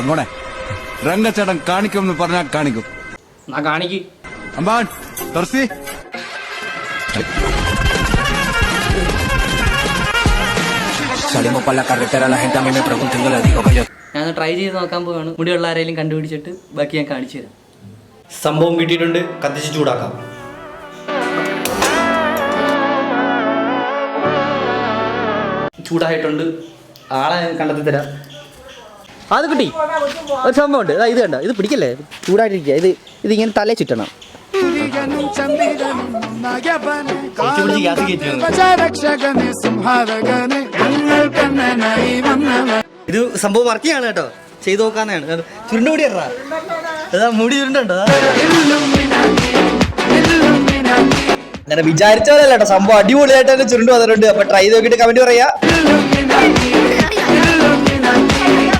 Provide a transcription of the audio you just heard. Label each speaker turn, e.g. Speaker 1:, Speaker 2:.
Speaker 1: മോനെ രംഗച്ചേട്ടൻ കാണിക്കുമെന്ന് പറഞ്ഞാൽ കാണിക്കും.
Speaker 2: കാണിക്ക്
Speaker 1: അമ്പാൻ തുറസി.
Speaker 2: ഞാൻ ട്രൈ ചെയ്ത് നോക്കാൻ പോവാണ്. മുടിയുള്ള ആരെങ്കിലും കണ്ടുപിടിച്ചിട്ട് ബാക്കി ഞാൻ കാണിച്ചു തരാം. സംഭവം കിട്ടിയിട്ടുണ്ട്, കത്തിച്ച് ചൂടാക്കാം. ചൂടായിട്ടുണ്ട്, ആളെ കണ്ടെത്തി തരാം. അത് കിട്ടി. ഒരു സംഭവം ഉണ്ട്, ഇത് കണ്ട, ഇത് പിടിക്കല്ലേ, ചൂടായിട്ടിരിക്കുക. ഇതിങ്ങനെ തലേ ചുറ്റണം. ഇത് സംഭവം വർക്കിയാണ് കേട്ടോ, ചെയ്ത് നോക്കാന്നാണ്. ചുരുണ്ട മുടി ഇറാ, അതാ മുടി ചുരുണ്ടോ. അങ്ങനെ വിചാരിച്ച പോലെ അല്ല കേട്ടോ, സംഭവം അടിപൊളിയായിട്ട് തന്നെ ചുരുണ്ട് വന്നിട്ടുണ്ട്. അപ്പൊ ട്രൈ ചെയ്ത് നോക്കിയിട്ട് കമന്റ് പറയാ.